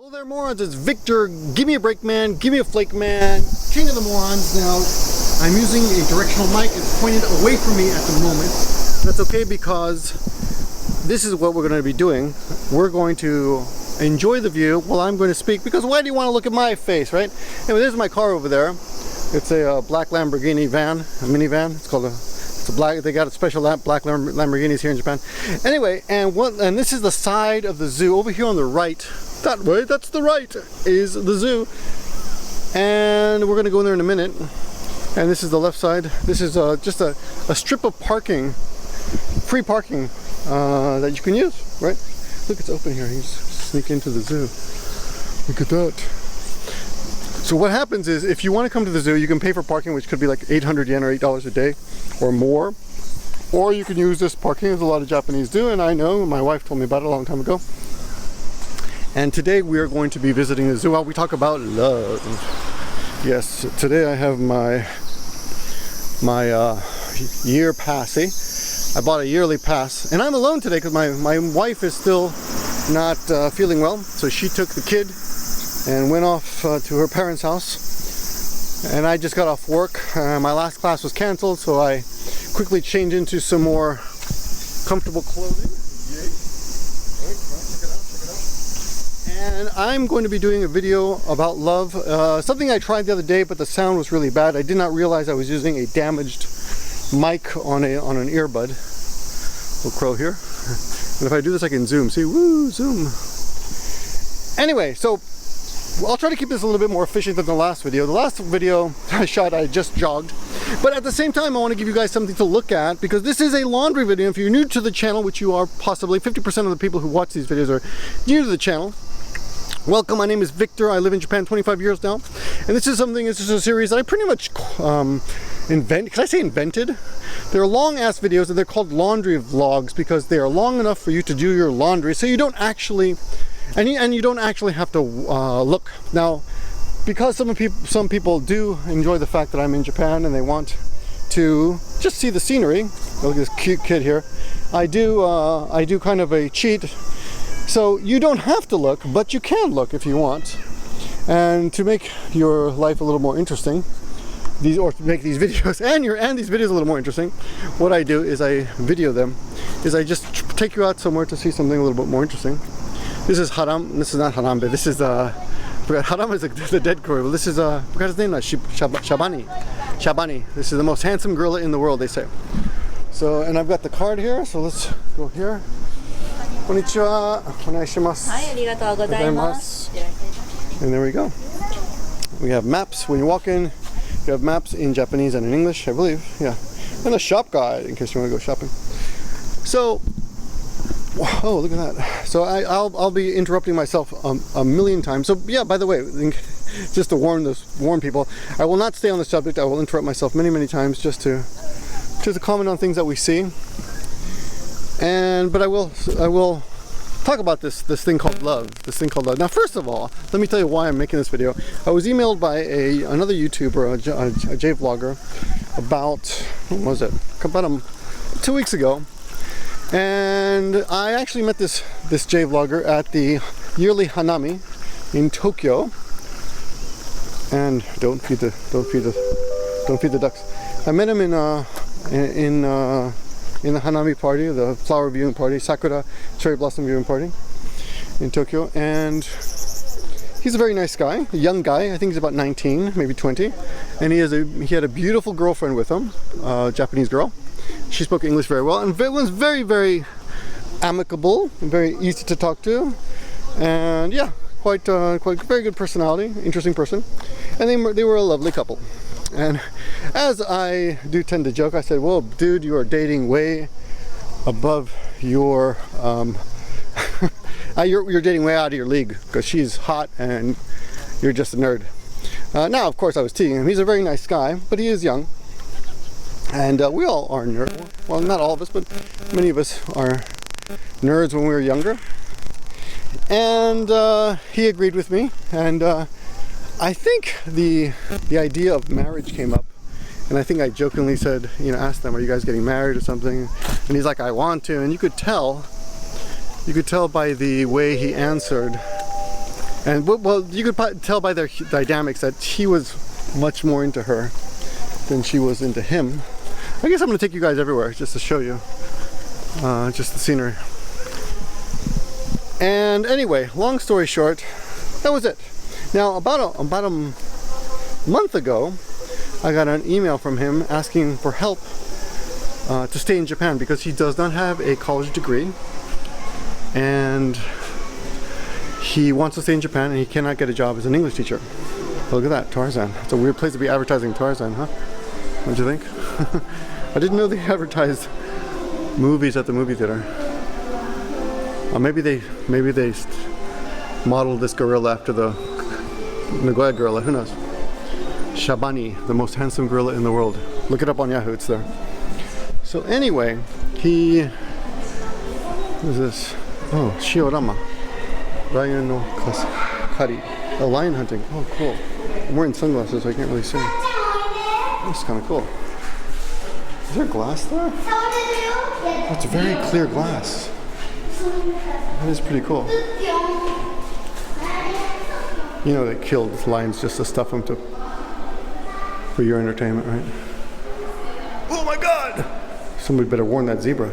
Hello there, morons. It's Victor. Give me a break, man. Give me a flake, man. King of the morons. Now, I'm using a directional mic. It's pointed away from me at the moment. That's okay because this is what we're going to be doing. We're going to enjoy the view while I'm going to speak, because why do you want to look at my face, right? Anyway, there's my car over there. It's a black Lamborghini van, a minivan. It's called a... It's a black. They got a special black Lamborghinis here in Japan. Anyway, and this is the side of the zoo over here on the right. That way, that's the right, is the zoo. And we're going to go in there in a minute. And this is the left side. This is just a strip of parking, free parking, that you can use, right? Look, it's open here. You just sneak into the zoo. Look at that. So what happens is, if you want to come to the zoo, you can pay for parking, which could be like 800 yen or $8 a day or more. Or you can use this parking, as a lot of Japanese do, and I know, my wife told me about it a long time ago. And today we are going to be visiting the zoo while we talk about love. Yes, today I have my year passy. I bought a yearly pass, and I'm alone today because my wife is still not feeling well. So she took the kid and went off to her parents' house. And I just got off work. My last class was canceled, so I quickly changed into some more comfortable clothing. And I'm going to be doing a video about love. Something I tried the other day, but the sound was really bad. I did not realize I was using a damaged mic on an earbud. Little crow here. And if I do this, I can zoom. See, woo, zoom. Anyway, so I'll try to keep this a little bit more efficient than the last video. The last video I just jogged. But at the same time, I want to give you guys something to look at, because this is a laundry video. If you're new to the channel, which you are possibly, 50% of the people who watch these videos are new to the channel. Welcome, my name is Victor. I live in Japan 25 years now. And this is a series that I pretty much can I say invented? They're long ass videos, and they're called laundry vlogs because they are long enough for you to do your laundry, so you don't actually, and you don't actually have to look. Now, because some people do enjoy the fact that I'm in Japan and they want to just see the scenery. Look at this cute kid here. I do kind of a cheat. So you don't have to look, but you can look if you want. And to make your life a little more interesting, to make these videos and these videos a little more interesting, what I do is I video them. I just take you out somewhere to see something a little bit more interesting. This is Haram. This is not Harambe. This is Haram is the dead crow. But this is I forgot his name now. Shabani. Shabani. This is the most handsome gorilla in the world, they say. So, and I've got the card here. So let's go here. Konnichiwa. Onegaishimasu. And there we go. We have maps when you walk in. You have maps in Japanese and in English, I believe. Yeah. And a shop guide in case you want to go shopping. So, oh, look at that. So I'll be interrupting myself a million times. So yeah, by the way, just to warn people, I will not stay on the subject. I will interrupt myself many times just to comment on things that we see. But I will talk about this thing called love. Now, first of all, let me tell you why I'm making this video. I was emailed by another YouTuber, a J vlogger, about, what was it? About 2 weeks ago. And I actually met this J vlogger at the yearly Hanami in Tokyo. And don't feed the ducks. I met him in the Hanami party, the flower viewing party, Sakura cherry blossom viewing party in Tokyo. And he's a very nice guy, a young guy. I think he's about 19, maybe 20. And he had a beautiful girlfriend with him, a Japanese girl. She spoke English very well, and was very amicable and very easy to talk to. And yeah, quite very good personality, interesting person. And they were a lovely couple. And as I do tend to joke, I said, well, dude, you are dating way above your, you're dating way out of your league, because she's hot and you're just a nerd. Now, of course, I was teasing him. He's a very nice guy, but he is young. And we all are nerds. Well, not all of us, but many of us are nerds when we were younger. And he agreed with me. And I think the idea of marriage came up, and I think I jokingly said, asked them, are you guys getting married or something? And he's like, I want to. And you could tell by the way he answered And well, you could tell by their dynamics that he was much more into her than she was into him. I guess I'm going to take you guys everywhere just to show you just the scenery. And anyway, long story short, that was it. Now about a month ago, I got an email from him asking for help to stay in Japan because he does not have a college degree and he wants to stay in Japan and he cannot get a job as an English teacher. Look at that, Tarzan. It's a weird place to be advertising Tarzan, huh? What'd you think? I didn't know they advertised movies at the movie theater. Maybe they modeled this gorilla after the Nagoya gorilla, who knows? Shabani, the most handsome gorilla in the world. Look it up on Yahoo, it's there. So anyway, what is this? Oh, Shiorama. Lion no Kari. Oh, lion hunting. Oh, cool. I'm wearing sunglasses, so I can't really see. That's kind of cool. Is there glass there? That's very clear glass. That is pretty cool. You know they killed lions just to stuff them for your entertainment, right? Oh my God! Somebody better warn that zebra.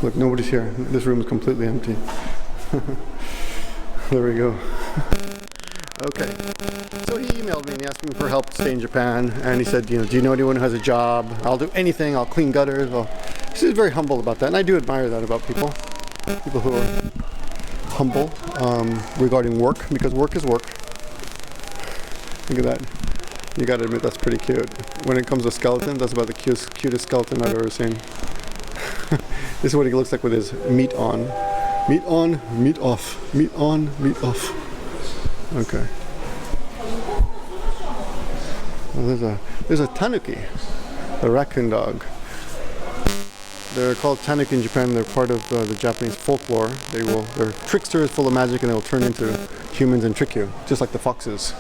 Look, nobody's here. This room is completely empty. There we go. Okay. So he emailed me and he asked me for help to stay in Japan, and he said, you know, do you know anyone who has a job? I'll do anything. I'll clean gutters. He's very humble about that, and I do admire that about people who are humble regarding work, because work is work. Look at that. You gotta admit that's pretty cute. When it comes to skeletons, that's about the cutest skeleton I've ever seen. This is what he looks like with his meat on. Meat on, meat off. Meat on, meat off. Okay. Well, there's a tanuki, a raccoon dog. They're called tanuki in Japan. They're part of the Japanese folklore. They're tricksters full of magic, and they'll turn into humans and trick you, just like the foxes.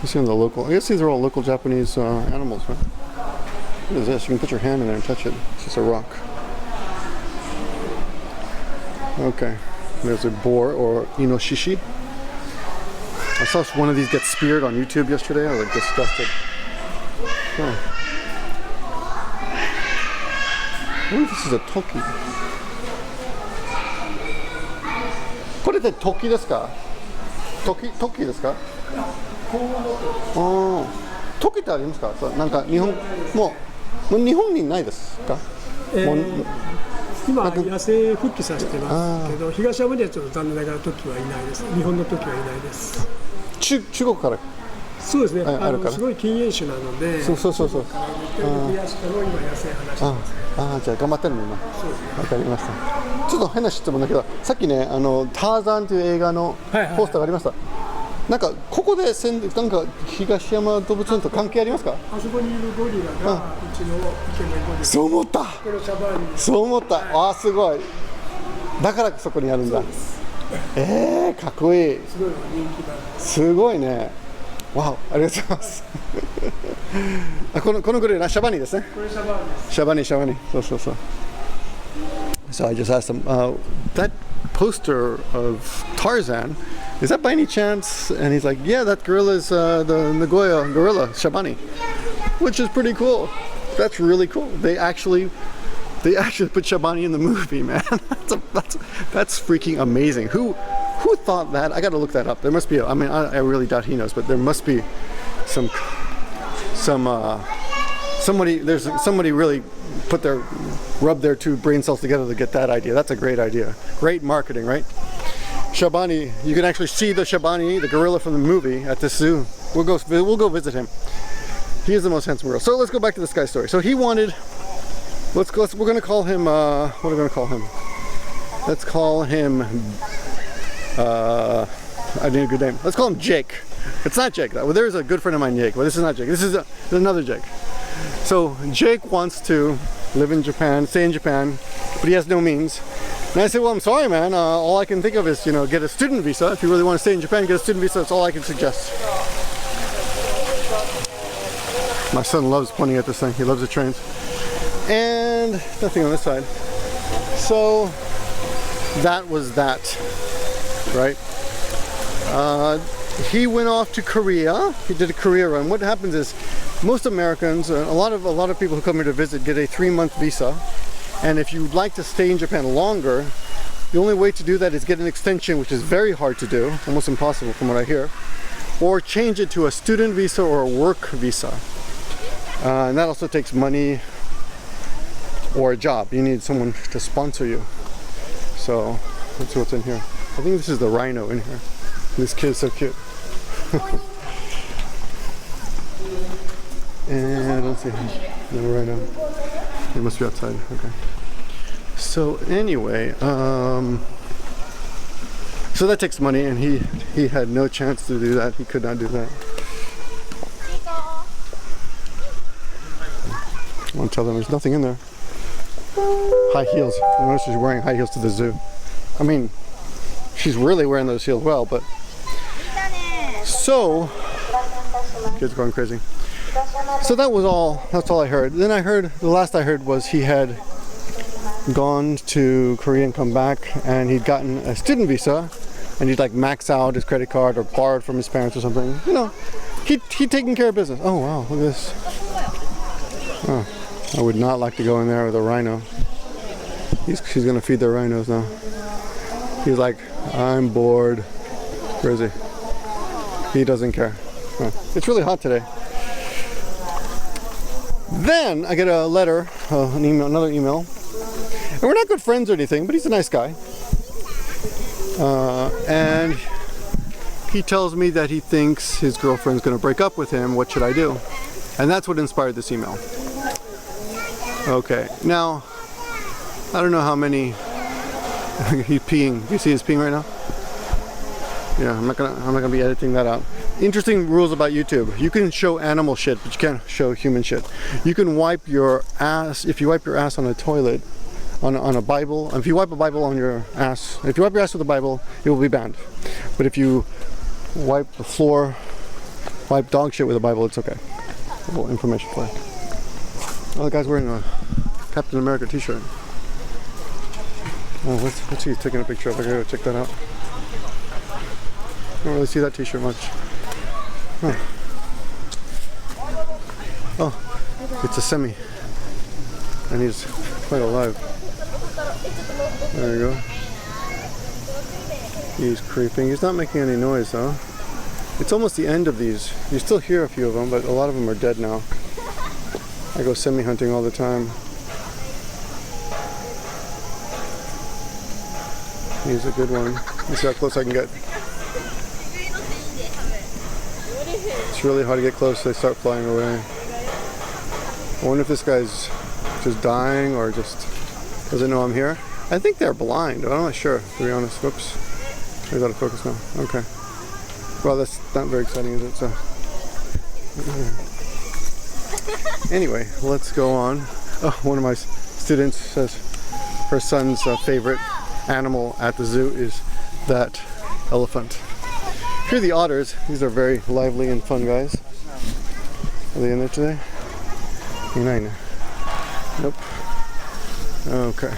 You see on the local. I guess these are all local Japanese animals, right? What is this? You can put your hand in there and touch it. It's just a rock. Okay. There's a boar or inoshishi. I saw one of these get speared on YouTube yesterday. I was like disgusted. Oh. I wonder if this is a toki. これでトキですか? トキですか? トキってありますか? なんか日本もう日本にないですか? 今野生復帰させてますけど、東山にはちょっと残念ながらトキはいないです。日本のトキはいないです。中国から。そうですね。すごい禁煙種なので。そう。増やしたのを今野生話してます。じゃあ頑張ってるの今。わかりました。ちょっと変な質問だけど、さっきねターザンという映画のポスターがありました。なんかここでなんか東山動物園と関係ありますか？あそこにいるゴリラがうちのイケメンゴリラ。そう思った。そう思った。あ、すごい。だからそこにあるんだ。かっこいい。すごい人気だ。すごいね。わお、ありがとうございます。このゴリラシャバニですね。これシャバニです。シャバニ。そう。So I just asked him, that poster of Tarzan, is that by any chance? And he's like, yeah, that gorilla is the Nagoya gorilla, Shabani, which is pretty cool. That's really cool. They actually put Shabani in the movie, man. That's freaking amazing. Who thought that? I got to look that up. There must be. I really doubt he knows, but there must be somebody really rubbed their two brain cells together to get that idea. That's a great idea. Great marketing, right? Shabani, you can actually see the Shabani, the gorilla from the movie, at this zoo. We'll go visit him. He is the most handsome gorilla. So let's go back to this guy's story. So he wanted. We're gonna call him. What are we gonna call him? Let's call him. I need a good name. Let's call him Jake. It's not Jake. Well, there's a good friend of mine, Jake, but this is not Jake. This is another Jake. So Jake wants to live in Japan, stay in Japan, but he has no means. And I said, well, I'm sorry, man. All I can think of is, get a student visa. If you really want to stay in Japan, get a student visa. That's all I can suggest. My son loves pointing at this thing. He loves the trains. And nothing on this side. So that was that, right? He went off to Korea. He did a Korea run. What happens is most Americans, a lot of people who come here to visit get a 3-month visa. And if you'd like to stay in Japan longer, the only way to do that is get an extension, which is very hard to do, almost impossible from what I hear, or change it to a student visa or a work visa. And that also takes money or a job. You need someone to sponsor you. So let's see what's in here. I think this is the rhino in here. This kid's so cute. And let's see, no rhino. It must be outside. Okay. So anyway, so that takes money, and he had no chance to do that. He could not do that. I want to tell them there's nothing in there. High heels. You notice she's wearing high heels to the zoo. I mean, she's really wearing those heels well, but so kids going crazy. So that was all. That's all I heard. Then I heard, the last I heard was he had gone to Korea and come back, and he'd gotten a student visa, and he'd like max out his credit card or borrowed from his parents or something. You know, he'd taken care of business. Oh wow, look at this. Oh, I would not like to go in there with a rhino. He's gonna feed the rhinos now. He's like, I'm bored. Where is he? He doesn't care. Oh, it's really hot today. Then I get a letter, an email, another email, and we're not good friends or anything, but he's a nice guy. And he tells me that he thinks his girlfriend's going to break up with him. What should I do? And that's what inspired this email. Okay, now I don't know how many. He's peeing. Do you see he's peeing right now? Yeah, I'm not gonna be editing that out. Interesting rules about YouTube. You can show animal shit, but you can't show human shit. You can wipe your ass, if you wipe your ass on a toilet, on a Bible. If you wipe a Bible on your ass, if you wipe your ass with a Bible, it will be banned. But if you wipe the floor, wipe dog shit with a Bible, it's okay. A little information for you. Oh, the guy's wearing a Captain America t-shirt. Oh, what's he taking a picture of? I gotta go check that out. I don't really see that t-shirt much. Huh. Oh, it's a semi. And he's quite alive. There you go. He's creeping. He's not making any noise though. It's almost the end of these. You still hear a few of them, but a lot of them are dead now. I go semi hunting all the time. He's a good one. Let's see how close I can get. It's really hard to get close, they start flying away. I wonder if this guy's just dying or just doesn't know I'm here. I think they're blind, but I'm not sure, to be honest. Whoops. I got to focus now. Okay. Well, that's not very exciting, is it? So. Anyway, let's go on. Oh, one of my students says her son's favorite animal at the zoo is that elephant. Here are the otters. These are very lively and fun guys. Are they in there today? Nope. Okay.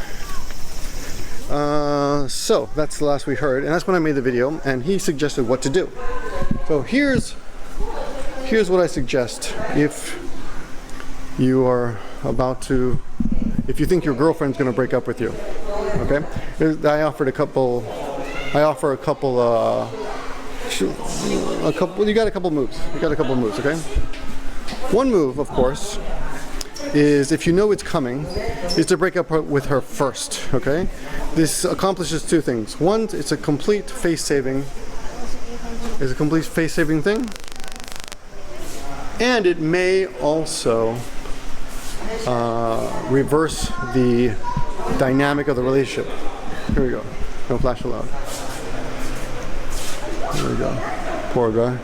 So that's the last we heard, and that's when I made the video, and he suggested what to do. So here's what I suggest if you are about to, if you think your girlfriend's going to break up with you. Okay, I offer a couple. You got a couple moves. You got a couple moves. Okay. One move, of course, is if you know it's coming, is to break up with her first. Okay. This accomplishes two things. One, it's a complete face-saving. It's a complete face-saving thing, and it may also reverse the dynamic of the relationship. Here we go. Don't flash aloud. There we go. Poor guy.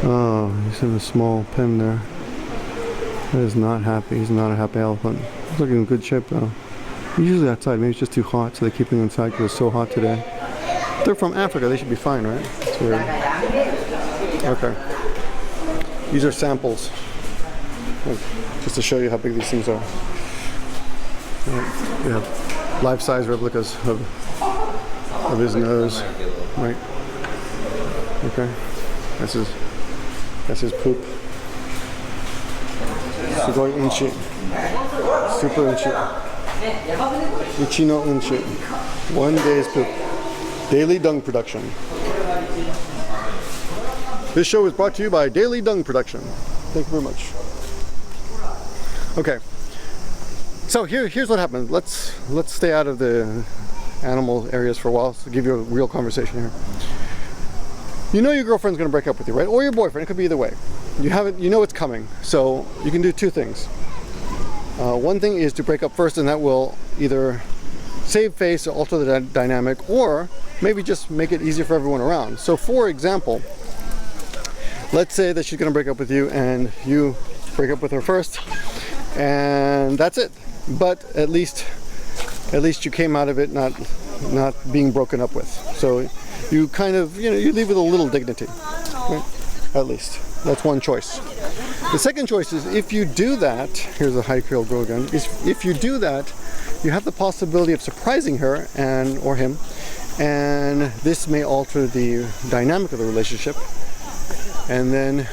Oh, he's in a small pen there. That is not happy. He's not a happy elephant. He's looking in good shape though. He's usually outside. Maybe it's just too hot, so they keep him inside because it's so hot today. They're from Africa. They should be fine, right? It's weird. Okay. These are samples. Just to show you how big these things are. We have life-size replicas of his nose. Right. Okay, that's his poop. Sugoi unchi. Super unchi. Ichi no unchi. 1 day's poop. Daily Dung Production. This show is brought to you by Daily Dung Production. Thank you very much. Okay. So here's what happened. Let's stay out of the animal areas for a while to give you a real conversation here. You know your girlfriend's gonna break up with you, right? Or your boyfriend. It could be either way. You know it's coming. So you can do two things. One thing is to break up first, and that will either save face or alter the dynamic, or maybe just make it easier for everyone around. So for example, let's say that she's gonna break up with you and you break up with her first, and that's it. But at least you came out of it not being broken up with. So you kind of, you leave with a little dignity, right? At least. That's one choice. The second choice is if you do that, here's a high-tailed girl again, if you do that, you have the possibility of surprising her or him, and this may alter the dynamic of the relationship, and then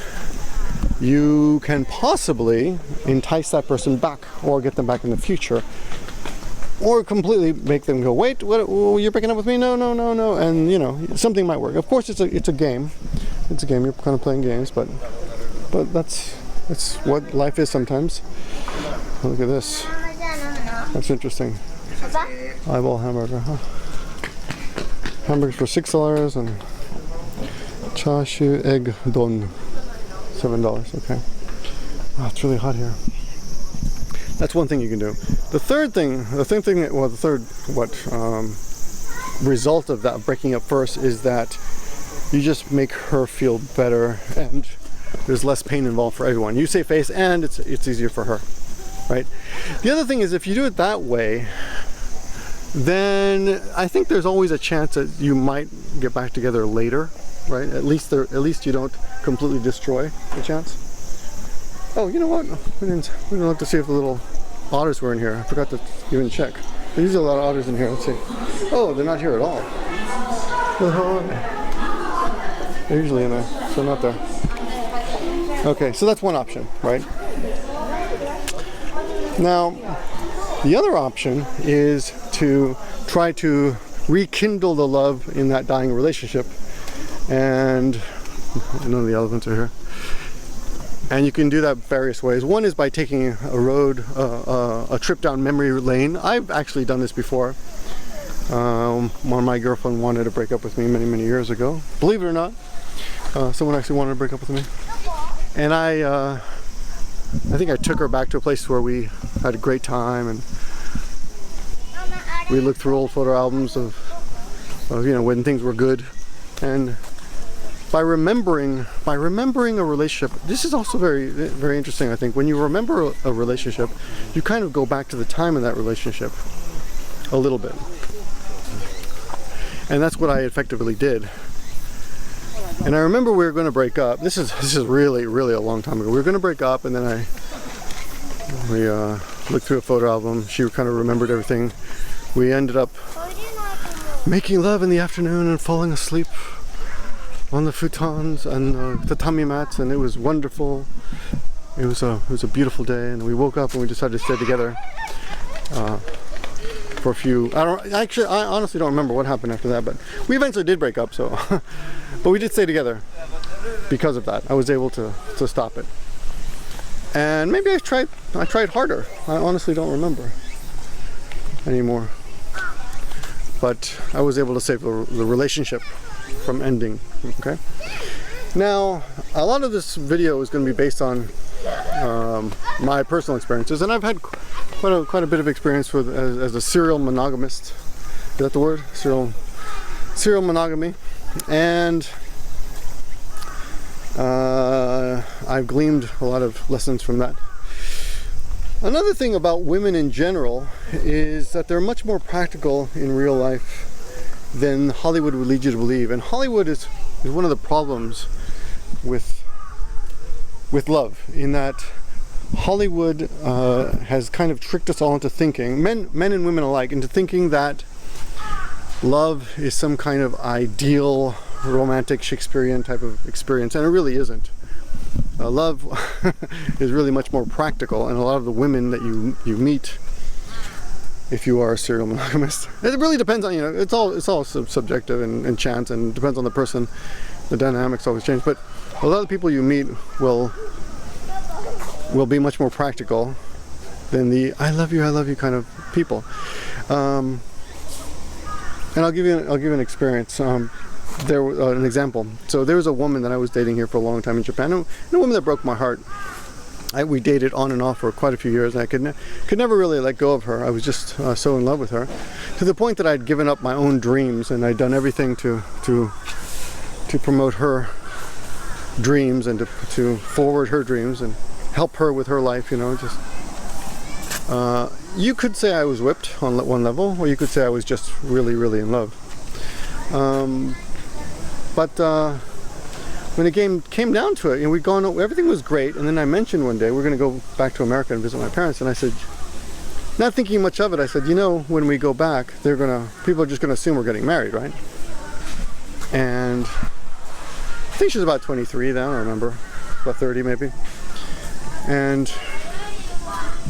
you can possibly entice that person back or get them back in the future, or completely make them go, wait, what, you're breaking up with me? No, and something might work. Of course, it's a game. It's a game. You're kind of playing games, but that's what life is sometimes. Look at this. That's interesting. Eyeball hamburger, huh? Hamburgers for $6 and chashu egg don $7. Okay. Oh, it's really hot here. That's one thing you can do. The third result of that breaking up first is that you just make her feel better, and there's less pain involved for everyone. You save face, and it's easier for her, right? The other thing is, if you do it that way, then I think there's always a chance that you might get back together later, right? At least you don't completely destroy the chance. Oh, you know what? We didn't look to see if the little otters were in here. I forgot to even check. There's usually a lot of otters in here. Let's see. Oh, they're not here at all. Where the hell are they? They're usually in there, so not there. Okay, so that's one option, right? Now, the other option is to try to rekindle the love in that dying relationship. And none of the elephants are here. And you can do that various ways. One is by taking a trip down memory lane. I've actually done this before. When my girlfriend wanted to break up with me many years ago. Believe it or not, someone actually wanted to break up with me. And I think I took her back to a place where we had a great time, and we looked through old photo albums of when things were good. And by remembering a relationship, this is also very interesting. I think when you remember a relationship, you kind of go back to the time of that relationship a little bit, and that's what I effectively did. And I remember we were going to break up. This is really a long time ago. We were going to break up, and then we looked through a photo album. She kind of remembered everything. We ended up making love in the afternoon and falling asleep on the futons and the tatami mats, and it was wonderful. It was a beautiful day, and we woke up and we decided to stay together for a few. I honestly don't remember what happened after that, but we eventually did break up. So, but we did stay together because of that. I was able to stop it, and maybe I tried harder. I honestly don't remember anymore, but I was able to save the relationship from ending. Okay. Now, a lot of this video is going to be based on my personal experiences, and I've had quite a bit of experience as a serial monogamist. Is that the word? Serial monogamy, and I've gleaned a lot of lessons from that. Another thing about women in general is that they're much more practical in real life than Hollywood would lead you to believe. And Hollywood is one of the problems with love, in that Hollywood has kind of tricked us all into thinking, men and women alike, into thinking that love is some kind of ideal romantic Shakespearean type of experience, and it really isn't. Love is really much more practical, and a lot of the women that you meet, if you are a serial monogamist, it really depends on, you know, it's all subjective and chance, and depends on the person. The dynamics always change, but a lot of the people you meet will be much more practical than the I love you kind of people. And I'll give you an experience. There an example. So there was a woman that I was dating here for a long time in Japan, and a woman that broke my heart. We dated on and off for quite a few years, and I could never really let go of her. I was just so in love with her, to the point that I'd given up my own dreams, and I'd done everything to promote her dreams and to forward her dreams and help her with her life. You know, just you could say I was whipped on one level, or you could say I was just really, really in love. But when it came down to it, you know, we'd gone, everything was great, and then I mentioned one day we're going to go back to America and visit my parents, and I said, not thinking much of it, I said, you know, when we go back, people are just going to assume we're getting married, right? And I think she was about 23 then, I remember, about 30 maybe, and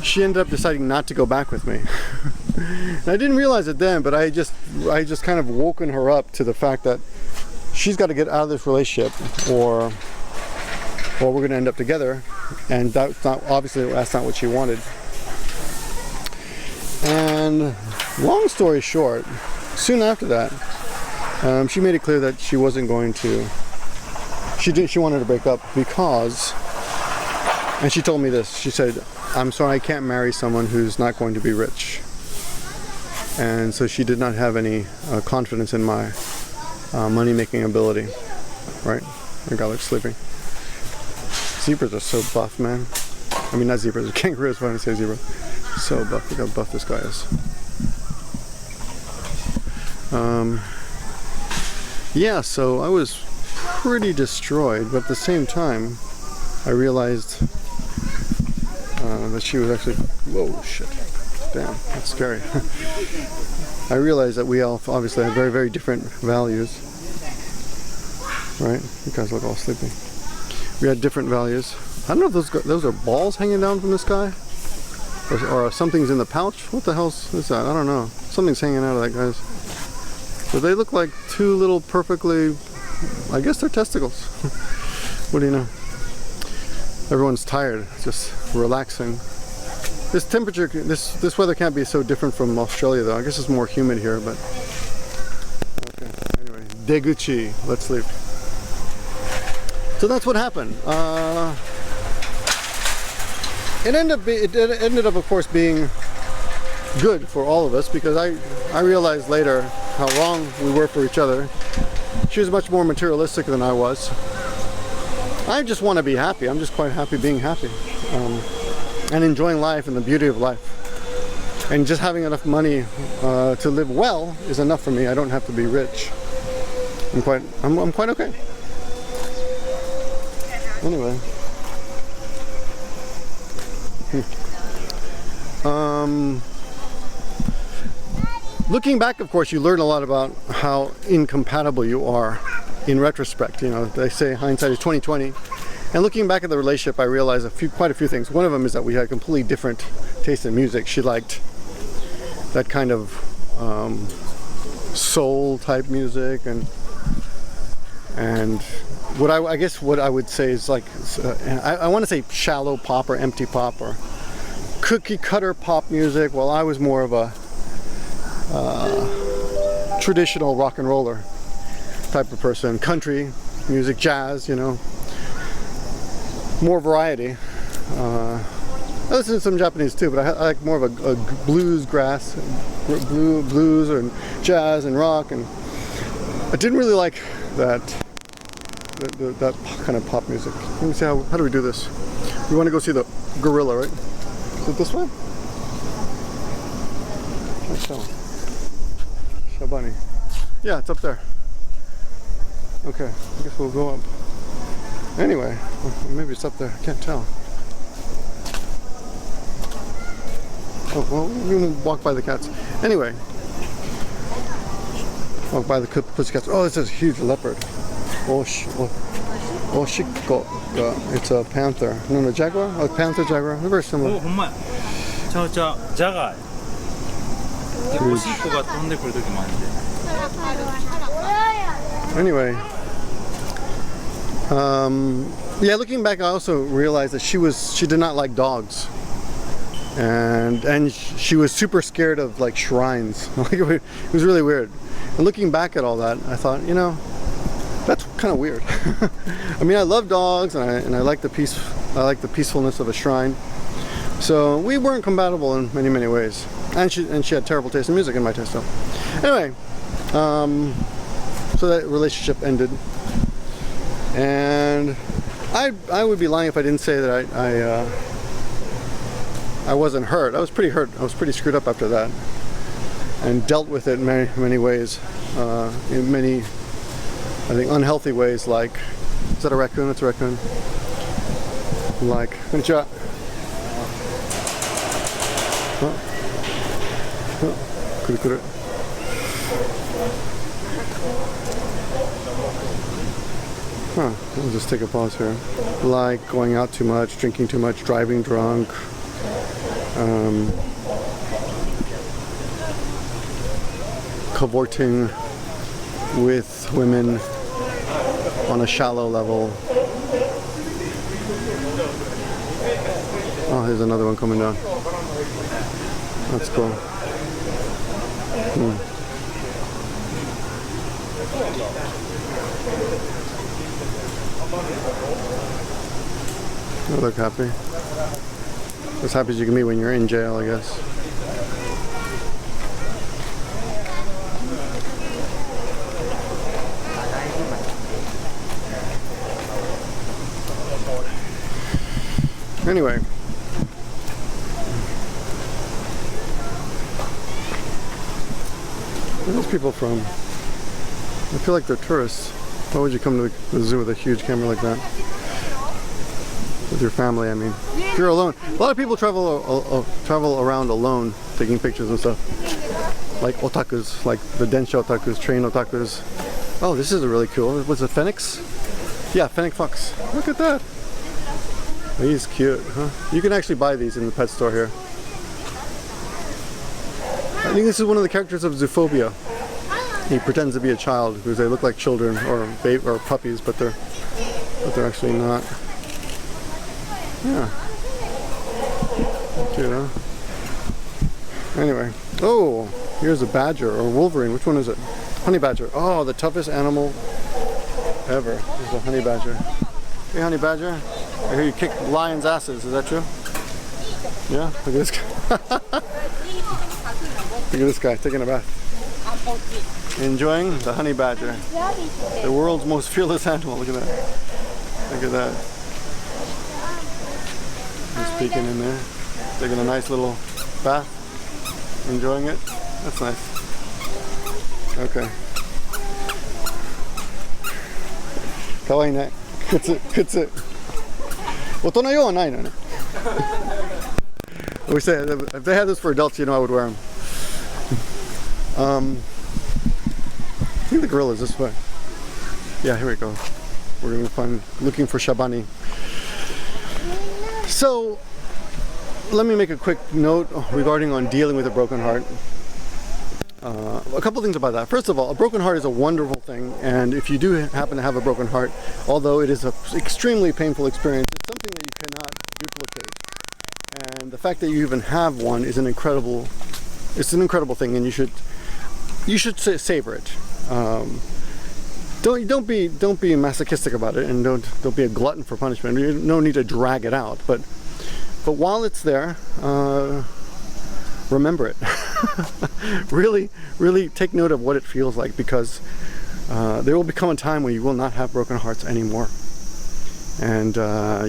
she ended up deciding not to go back with me. And I didn't realize it then, but I just kind of woken her up to the fact that she's got to get out of this relationship, or we're going to end up together, and that's not what she wanted. And long story short, soon after that, she made it clear that she wasn't going to. She wanted to break up because, and she told me this. She said, "I'm sorry, I can't marry someone who's not going to be rich." And so she did not have any confidence in my money-making ability, right? My God, looks sleeping. Zebras are so buff, man. I mean, not zebras, kangaroos, when I say zebra. So buff, look how buff this guy is. Yeah, so I was pretty destroyed, but at the same time, I realized that she was actually, whoa, shit. Damn, that's scary. I realized that we all obviously have very, very different values. Right? You guys look all sleepy. We had different values. I don't know if those are balls hanging down from the sky, or something's in the pouch. What the hell's that? I don't know. Something's hanging out of that guy's. But they look like two little perfectly, I guess they're testicles. What do you know? Everyone's tired, just relaxing. This temperature, this weather can't be so different from Australia though. I guess it's more humid here, but okay. Anyway, Deguchi, let's leave. So that's what happened. It ended up, of course, being good for all of us, because I realized later how wrong we were for each other. She was much more materialistic than I was. I just want to be happy. I'm just quite happy being happy. And enjoying life and the beauty of life. And just having enough money to live well is enough for me. I don't have to be rich. I'm quite okay. Anyway. Looking back, of course, you learn a lot about how incompatible you are in retrospect. You know, they say hindsight is 20/20. And looking back at the relationship, I realized quite a few things. One of them is that we had completely different taste in music. She liked that kind of soul type music, and what I guess what I would say is like, I want to say shallow pop or empty pop or cookie cutter pop music, while I was more of a traditional rock and roller type of person. Country music, jazz, you know. More variety. I listen to some Japanese too, but I like more of a blues and jazz and rock, and I didn't really like that kind of pop music. Let me see how do we do this? We want to go see the gorilla, right? Is it this way? Can't tell. Shabani. Yeah, it's up there. Okay, I guess we'll go up. Anyway, maybe it's up there. I can't tell. Oh, well, we're going to walk by the cats. Anyway. Walk by the pussycats. Oh, this is a huge leopard. Oshiko. It's a panther. No, jaguar? Oh, panther, jaguar. They're very similar. ほんまや。ちゃうちゃう。ジャガー。で、おしっこが飛んでくる時もあるんで。 Anyway, yeah, looking back, I also realized that she did not like dogs, and she was super scared of like shrines. Like it was really weird. And looking back at all that, I thought, you know, that's kind of weird. I mean, I love dogs, and I like the peacefulness of a shrine. So we weren't compatible in many ways, and she had terrible taste in music in my taste. So anyway. So that relationship ended, and I would be lying if I didn't say that I wasn't hurt. I was pretty hurt. I was pretty screwed up after that, and dealt with it in many ways, in many, I think, unhealthy ways. Like, is that a raccoon? It's a raccoon. Like, konnichiwa. Kuru kuru. We'll just take a pause here. Like going out too much, drinking too much, driving drunk, cavorting with women on a shallow level. Oh, here's another one coming down. That's cool. You look happy. As happy as you can be when you're in jail, I guess. Anyway. Where are these people from? I feel like they're tourists. Why would you come to the zoo with a huge camera like that? With your family, I mean. If you're alone. A lot of people travel around alone, taking pictures and stuff. Like otakus, like the densha otakus, train otakus. Oh, this is really cool. Was it Phoenix? Yeah, Fennec Fox. Look at that. He's cute, huh? You can actually buy these in the pet store here. I think this is one of the characters of Zoophobia. He pretends to be a child because they look like children or puppies, but they're actually not. Yeah. Cute, huh? Anyway. Oh, here's a badger or Wolverine. Which one is it? Honey badger. Oh, the toughest animal ever. This is a honey badger. Hey, honey badger. I hear you kick lions' asses. Is that true? Yeah? Look at this guy. Look at this guy taking a bath. Enjoying the honey badger. The world's most fearless animal. Look at that. Look at that. He's peeking in there. Taking a nice little bath. Enjoying it. That's nice. Okay. Kawaii ne. Kutsu, kutsu. Otono yo wa nai no ne. We say if they had this for adults, you know, I would wear them. I think the grill is this way. Yeah, here we go. We're gonna find looking for Shabani. So let me make a quick note regarding on dealing with a broken heart. A couple things about that. First of all, a broken heart is a wonderful thing, and if you do happen to have a broken heart, although it is an extremely painful experience, it's something that you cannot duplicate. And the fact that you even have one is an incredible thing, and you should savor it. Don't be masochistic about it, and don't be a glutton for punishment. You no need to drag it out, but while it's there, remember it. really take note of what it feels like, because there will become a time when you will not have broken hearts anymore, and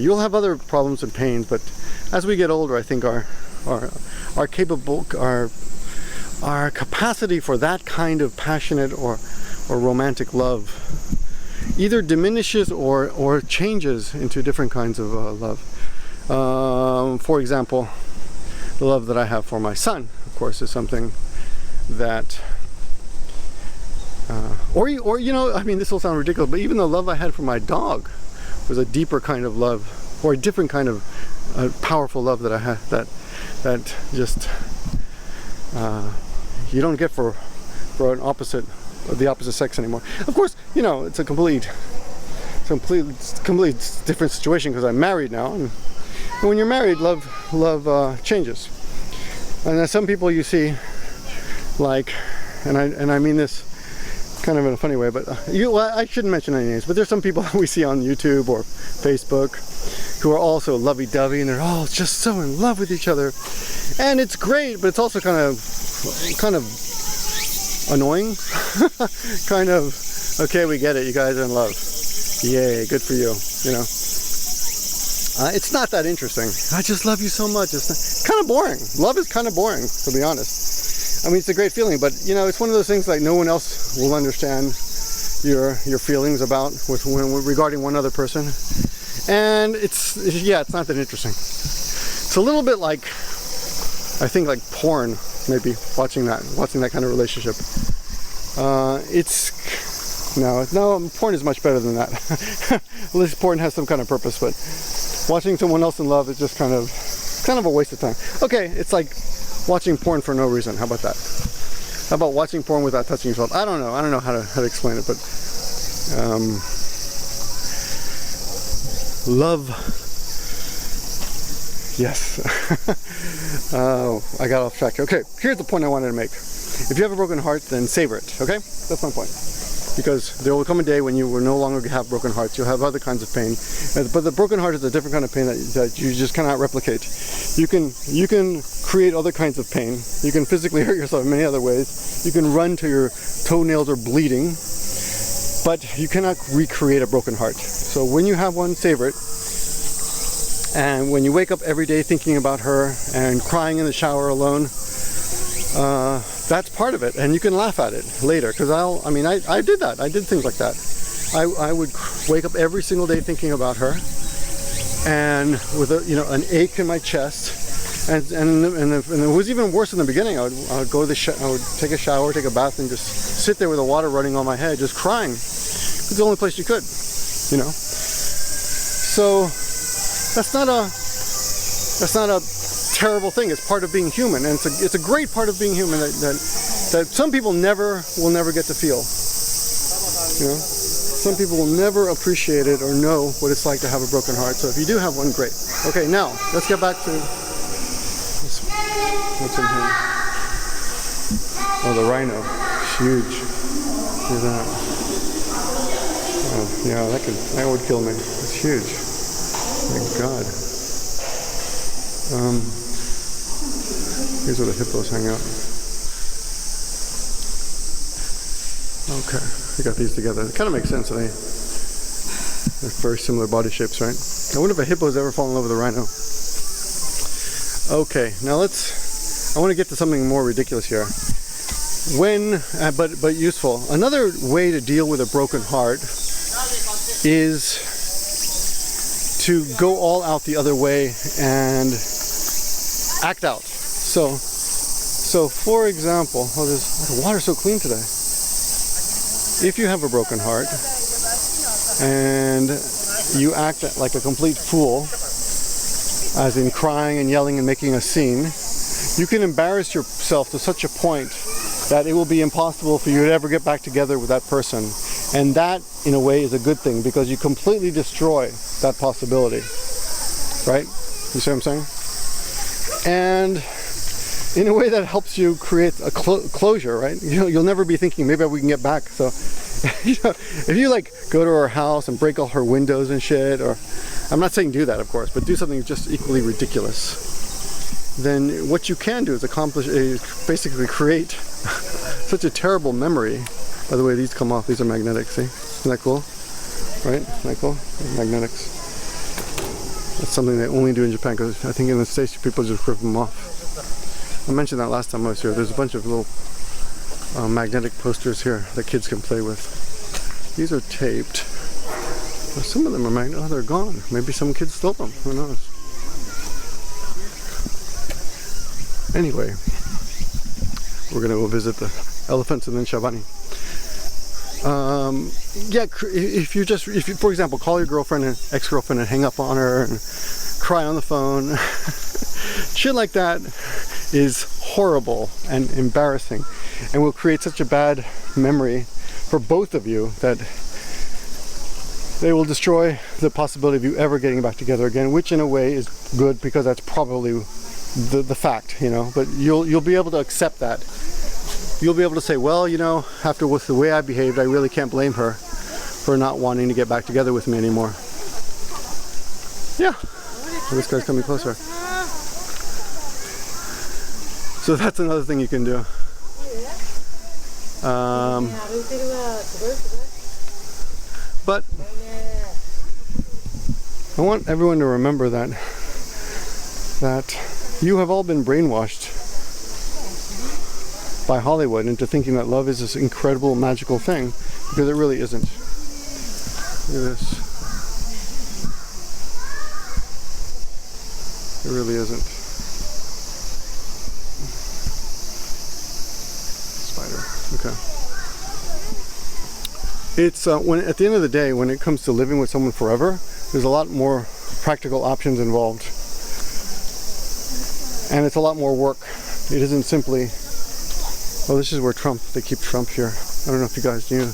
you'll have other problems and pains. But as we get older, I think our capacity for that kind of passionate or romantic love either diminishes or changes into different kinds of love. For example, the love that I have for my son, of course, is something that Or you know, I mean, this will sound ridiculous, but even the love I had for my dog was a deeper kind of love, or a different kind of powerful love that I had, that just you don't get for the opposite sex anymore. Of course, you know, it's a completely different situation because I'm married now, and when you're married, love changes. And there's some people you see, like, and I mean this kind of in a funny way, but well, I shouldn't mention any names, but there's some people that we see on YouTube or Facebook who are also lovey-dovey, and they're all just so in love with each other, and it's great, but it's also kind of annoying. Kind of, okay, we get it, you guys are in love, yay, good for you, you know. It's not that interesting. I just love you so much. It's kind of boring. Love is kind of boring, to be honest. I mean, it's a great feeling, but you know, it's one of those things like no one else will understand your feelings about regarding one other person, and it's not that interesting. It's a little bit like, I think, like porn, maybe watching that kind of relationship. No, porn is much better than that. At least porn has some kind of purpose, but watching someone else in love is just kind of a waste of time. Okay, it's like watching porn for no reason. How about that? How about watching porn without touching yourself? I don't know how to explain it, but love. Yes. Oh, I got off track. Okay, here's the point I wanted to make. If you have a broken heart, then savor it. Okay, that's my point. Because there will come a day when you will no longer have broken hearts. You'll have other kinds of pain, but the broken heart is a different kind of pain that you just cannot replicate. You can create other kinds of pain. You can physically hurt yourself in many other ways. You can run till your toenails are bleeding, but you cannot recreate a broken heart. So when you have one, savor it. And when you wake up every day thinking about her and crying in the shower alone, that's part of it, and you can laugh at it later. Because I did that. I did things like that. I would wake up every single day thinking about her, and with an ache in my chest, and it was even worse in the beginning. I would go to I would take a shower, take a bath, and just sit there with the water running on my head, just crying. It's the only place you could, you know. So that's not a terrible thing. It's part of being human, and it's a great part of being human that some people will never get to feel. You know, some people will never appreciate it or know what it's like to have a broken heart. So if you do have one, great. Okay, now let's get back to this. What's in here? Oh, the rhino, huge. Look at that. Oh, yeah, that would kill me. It's huge. Thank God. Here's where the hippos hang out. Okay, we got these together. It kind of makes sense. They're very similar body shapes, right? I wonder if a hippo's ever fallen in love with a rhino. Okay, now I want to get to something more ridiculous here. But useful. Another way to deal with a broken heart is to go all out the other way and act out. So for example, the water's so clean today. If you have a broken heart and you act like a complete fool, as in crying and yelling and making a scene, you can embarrass yourself to such a point that it will be impossible for you to ever get back together with that person. And that, in a way, is a good thing because you completely destroy that possibility. Right? You see what I'm saying? And in a way that helps you create a closure, right? You'll never be thinking, maybe we can get back. So, if you like go to her house and break all her windows and shit, or I'm not saying do that, of course, but do something just equally ridiculous, then what you can do is basically create such a terrible memory. By the way, these come off. These are magnetic. See? Isn't that cool? Right? Isn't that cool? Magnetics. That's something they only do in Japan because I think in the States people just rip them off. I mentioned that last time I was here. There's a bunch of little magnetic posters here that kids can play with. These are taped. Well, some of them are magnetic. Oh, they're gone. Maybe some kids stole them. Who knows? Anyway, we're going to go visit the elephants and then Shabani. Yeah, if you, for example, call your girlfriend and ex-girlfriend and hang up on her and cry on the phone, shit like that is horrible and embarrassing and will create such a bad memory for both of you that they will destroy the possibility of you ever getting back together again, which in a way is good because that's probably the fact, you know, but you'll be able to accept that. You'll be able to say, well, you know, after with the way I behaved, I really can't blame her for not wanting to get back together with me anymore. Yeah. Well, this guy's coming closer. So that's another thing you can do. But I want everyone to remember that you have all been brainwashed by Hollywood into thinking that love is this incredible magical thing, because it really isn't. Look at this. It really isn't. Spider. Okay. It's when at the end of the day, when it comes to living with someone forever, there's a lot more practical options involved, and it's a lot more work. It isn't simply, oh, this is where they keep Trump here. I don't know if you guys knew.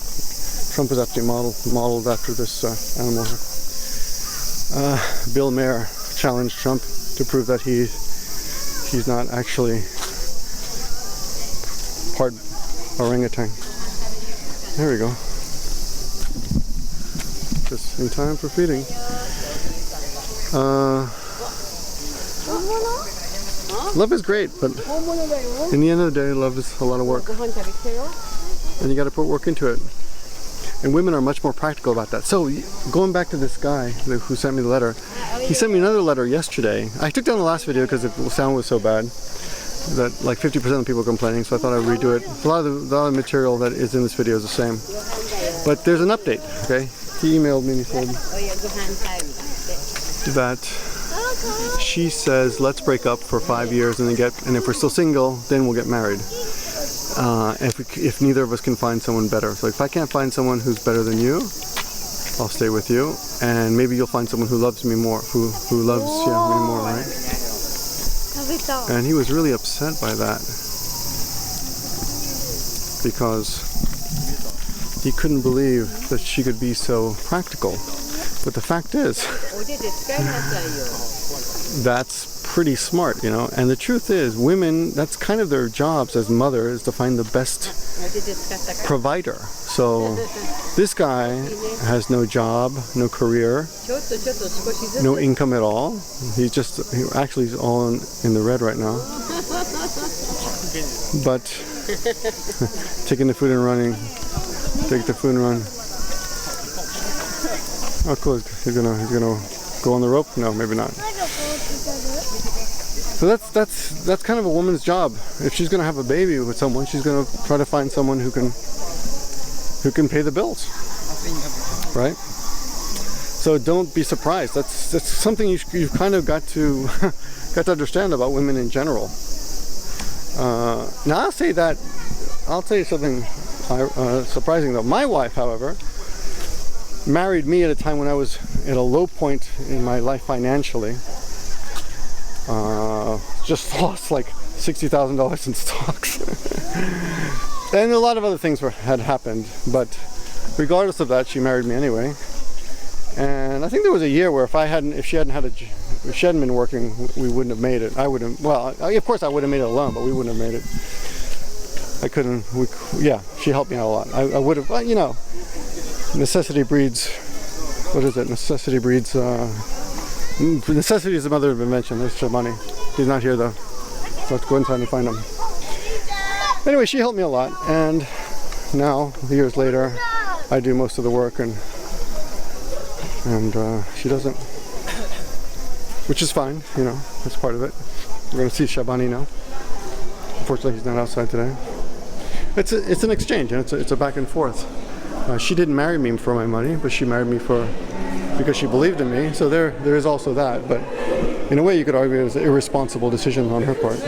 Trump is actually modeled after this animal here. Bill Maher challenged Trump to prove that he's not actually part orangutan. There we go. Just in time for feeding. Love is great, but in the end of the day, love is a lot of work. And you got to put work into it. And women are much more practical about that. So going back to this guy who sent me the letter, he sent me another letter yesterday. I took down the last video because the sound was so bad that like 50% of the people were complaining, so I thought I'd redo it. A lot of the material that is in this video is the same. But there's an update, okay? He emailed me and he said that she says, let's break up for 5 years and if we're still single, then we'll get married. If neither of us can find someone better. So if I can't find someone who's better than you, I'll stay with you, and maybe you'll find someone who loves me more, who loves me more, right? And he was really upset by that because he couldn't believe that she could be so practical. But the fact is, that's pretty smart, you know. And the truth is, women, that's kind of their jobs as mother, is to find the best provider. So this guy has no job, no career, no income at all. He's all in the red right now. But taking the food and running. Take the food and run. Oh, cool. He's gonna go on the rope? No, maybe not. So that's kind of a woman's job. If she's gonna have a baby with someone, she's gonna try to find someone who can pay the bills, right? So don't be surprised. That's something you've kind of got to understand about women in general. Now I'll tell you something surprising though. My wife, however, married me at a time when I was at a low point in my life financially. Just lost like $60,000 in stocks. And a lot of other things had happened, but regardless of that, she married me anyway. And I think there was a year where if she hadn't been working, we wouldn't have made it. Of course I would have made it alone, but we wouldn't have made it. She helped me out a lot. I would have, you know, necessity breeds, necessity is the mother of invention. There's Shabani. He's not here though. So let's go inside and find him. Anyway, she helped me a lot, and now, years later, I do most of the work and she doesn't. Which is fine, you know, that's part of it. We're going to see Shabani now. Unfortunately, he's not outside today. It's an exchange, and it's a back and forth. She didn't marry me for my money, but she married me because she believed in me. So there is also that. But in a way, you could argue it was an irresponsible decision on her part.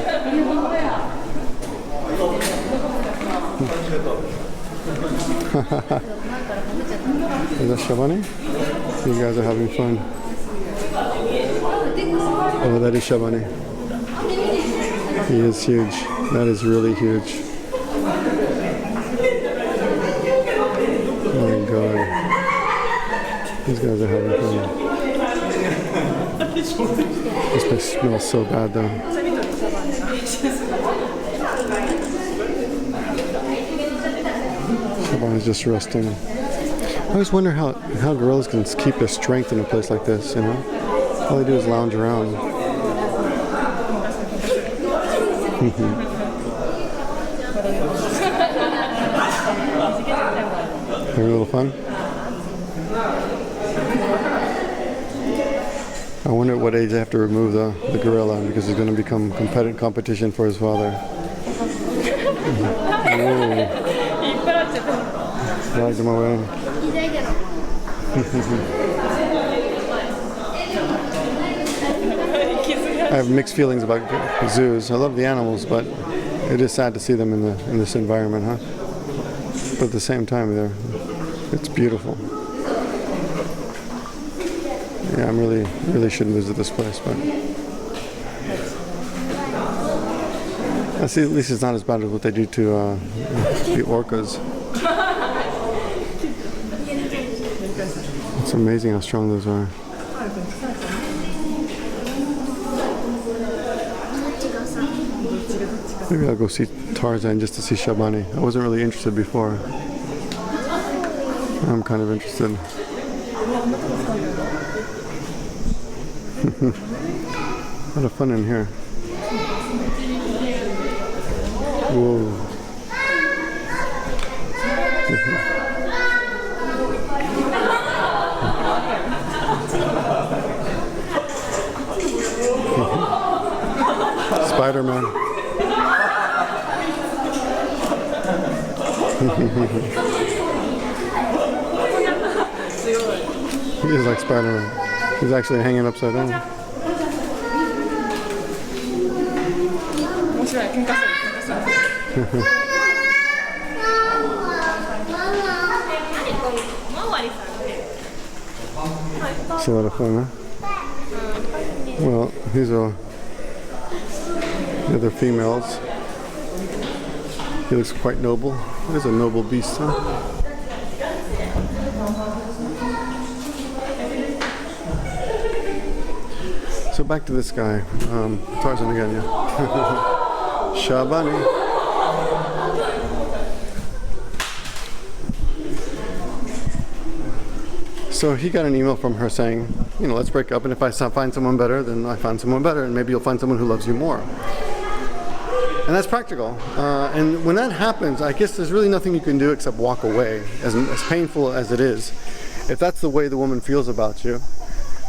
Is that Shabani? You guys are having fun. Oh, that is Shabani. He is huge. That is really huge. Oh my god. These guys are having fun. This place smells so bad though. Shabani's just resting. I always wonder how gorillas can keep their strength in a place like this, you know? All they do is lounge around. Having a little fun? I wonder at what age they have to remove the gorilla because he's going to become competition for his father. Dragged him away. I have mixed feelings about zoos. I love the animals, but it is sad to see them in this environment, huh? But at the same time, it's beautiful. Yeah, I really shouldn't visit this place, but I see. At least it's not as bad as what they do to the orcas. It's amazing how strong those are. Maybe I'll go see Tarzan just to see Shabani. I wasn't really interested before. I'm kind of interested. A lot of fun in here. Whoa. Spider-Man. He is like Spider-Man. He's actually hanging upside down. It's a lot of fun, huh? Well, these are the other females. He looks quite noble. He's a noble beast, huh? So back to this guy, Tarzan again, yeah. Shabani. So he got an email from her saying, you know, let's break up, and if I find someone better, then I find someone better, and maybe you'll find someone who loves you more. And that's practical. And when that happens, I guess there's really nothing you can do except walk away, as painful as it is. If that's the way the woman feels about you,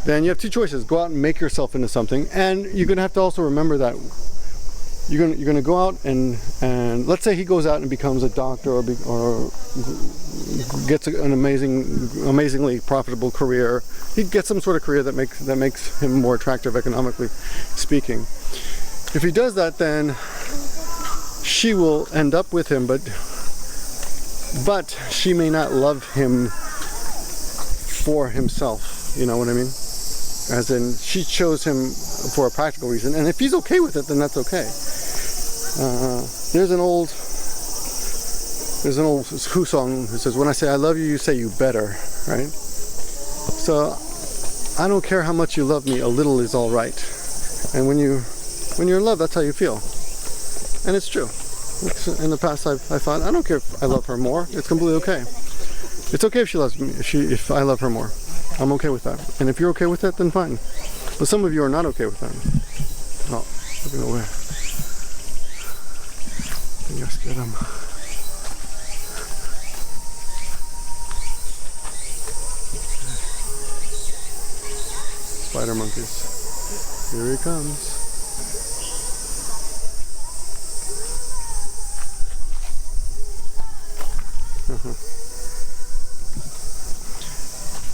then you have two choices. Go out and make yourself into something, and you're going to have to also remember that you're going to go out and let's say he goes out and becomes a doctor or gets an amazingly profitable career. He gets some sort of career that makes him more attractive economically speaking. If he does that, then she will end up with him, but she may not love him for himself. You know what I mean? As in, she chose him for a practical reason, and if he's okay with it, then that's okay. There's an old Who song that says, "When I say I love you, you say you better," right? So I don't care how much you love me, a little is all right. And when you're in love, that's how you feel, and it's true. In the past, I thought, I don't care if I love her more. It's completely okay. It's okay if she loves me. If I love her more. I'm okay with that. And if you're okay with that, then fine. But some of you are not okay with that. Oh, look at where. Yes, get him. Spider monkeys. Here he comes.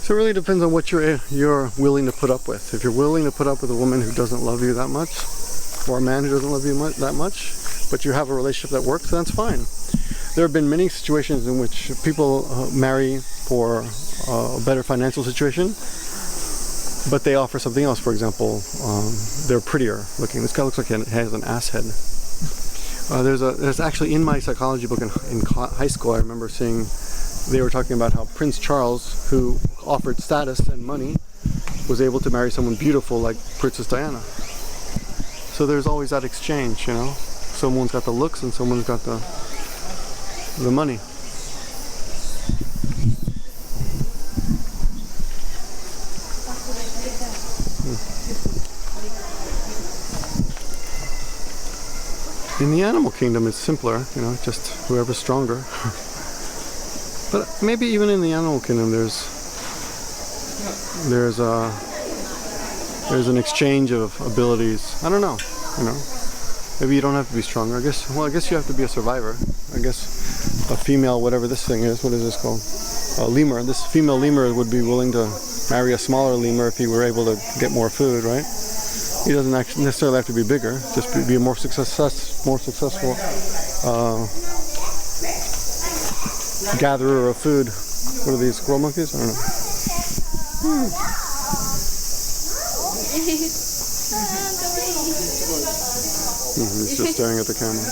So it really depends on what you're willing to put up with. If you're willing to put up with a woman who doesn't love you that much, or a man who doesn't love you that much, but you have a relationship that works, then that's fine. there have been many situations in which people marry for a better financial situation, but they offer something else. For example, they're prettier looking. This guy looks like he has an ass head. There's actually in my psychology book in high school, I remember seeing they were talking about how Prince Charles, who offered status and money, was able to marry someone beautiful like Princess Diana. So there's always that exchange, you know. Someone's got the looks and someone's got the money. In the animal kingdom, it's simpler, you know, just whoever's stronger. But maybe even in the animal kingdom, there's an exchange of abilities. I don't know, you know. Maybe you don't have to be stronger. I guess you have to be a survivor. I guess a female, whatever this thing is, what is this called? A lemur. This female lemur would be willing to marry a smaller lemur if he were able to get more food, right? He doesn't actually necessarily have to be bigger, just be a more successful gatherer of food. What are these, squirrel monkeys? I don't know. He's just staring at the camera.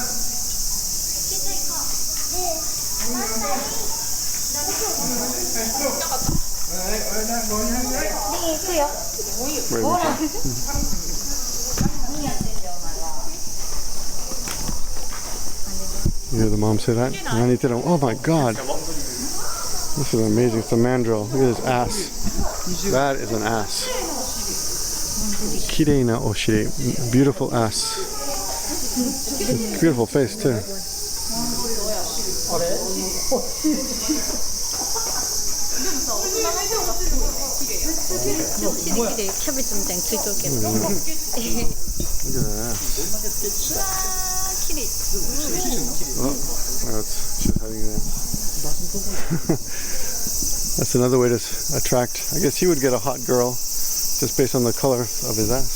You hear the mom say that? Oh my god! This is amazing. It's a mandrill. Look at his ass. That is an ass. Kirei na oshiri. Beautiful ass. Beautiful face too. Look at that ass. Oh, she's hiding there. That's another way to attract. I guess he would get a hot girl just based on the color of his ass.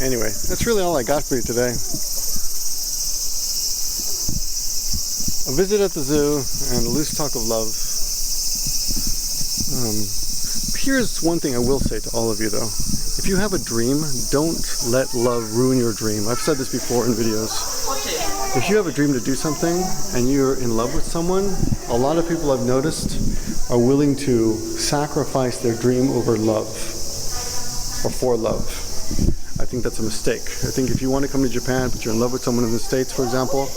Anyway, that's really all I got for you today. A visit at the zoo and a loose talk of love. Here's one thing I will say to all of you though. If you have a dream, don't let love ruin your dream. I've said this before in videos. If you have a dream to do something and you're in love with someone, a lot of people I've noticed are willing to sacrifice their dream over love or for love. I think that's a mistake. I think if you want to come to Japan but you're in love with someone in the States, for example,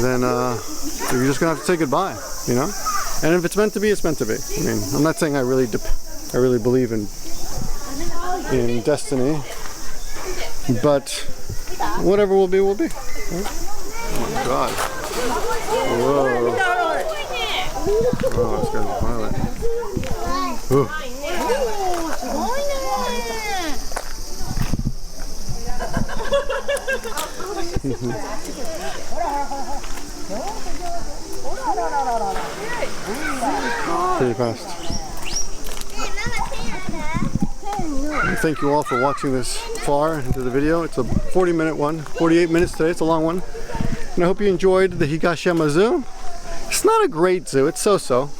then you're just gonna have to say goodbye, you know? And if it's meant to be, it's meant to be. I mean, I'm not saying I really believe in destiny, but whatever will be, will be. Oh my god. Whoa. Oh, this guy's violent. Ooh. Pretty fast. Thank you all for watching this far into the video. It's a 40-minute one, 48 minutes today. It's a long one. And I hope you enjoyed the Higashiyama Zoo. It's not a great zoo, it's so-so.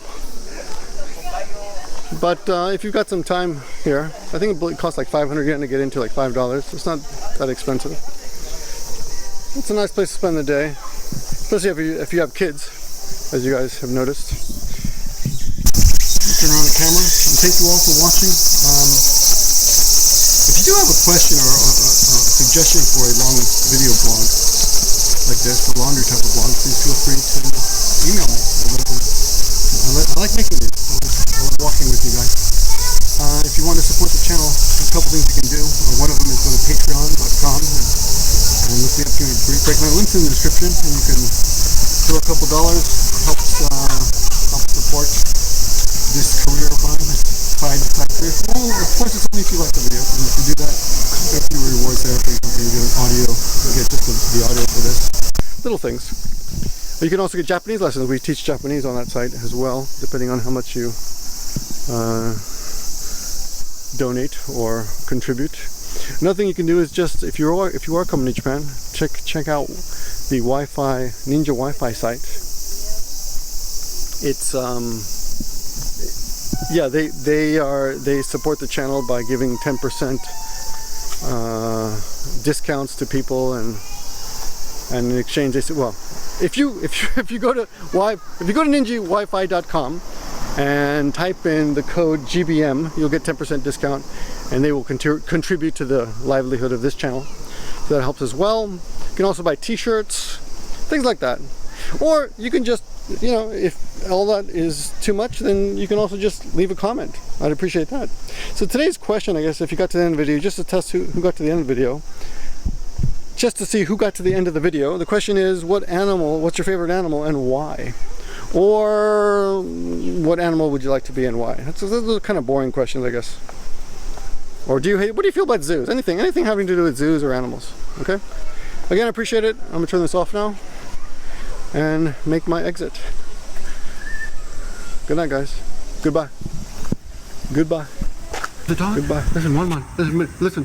But if you've got some time here, I think it costs like 500 yen to get into, like $5. It's not that expensive. It's a nice place to spend the day, especially if you have kids, as you guys have noticed. Turn around the camera, and thank you all for watching. If you do have a question or a suggestion for a long video blog like this, a laundry type of blog, please feel free to email me. I like making these. I love walking with you guys. If you want to support the channel, there's a couple things you can do. One of them is go to patreon.com and look me up. Break my links in the description, and you can throw a couple dollars. Help support this career of mine, side factory. Well, of course, it's only if you like the video. And if you do that, there are a few rewards there. For example, you get an audio, you get just the audio for this. Little things. You can also get Japanese lessons. We teach Japanese on that site as well, depending on how much you donate or contribute. Another thing you can do is just, if you are coming to Japan, check out the Wi-Fi Ninja Wi-Fi site. It's yeah, they support the channel by giving 10% discounts to people, and in exchange they say, well, if you go to ninjawifi.com and type in the code GBM, you'll get 10% discount, and they will contribute to the livelihood of this channel. So that helps as well. You can also buy t-shirts, things like that. Or you can just, you know, if all that is too much, then you can also just leave a comment. I'd appreciate that. So today's question, I guess, if you got to the end of the video, just to test who got to the end of the video, just to see who got to the end of the video, the question is, what's your favorite animal and why? Or what animal would you like to be and why? Those are kind of boring questions, I guess. Or what do you feel about zoos? Anything having to do with zoos or animals, okay? Again, I appreciate it. I'm gonna turn this off now and make my exit. Good night, guys. Goodbye. Goodbye. The dog? Goodbye. Listen, one. Listen.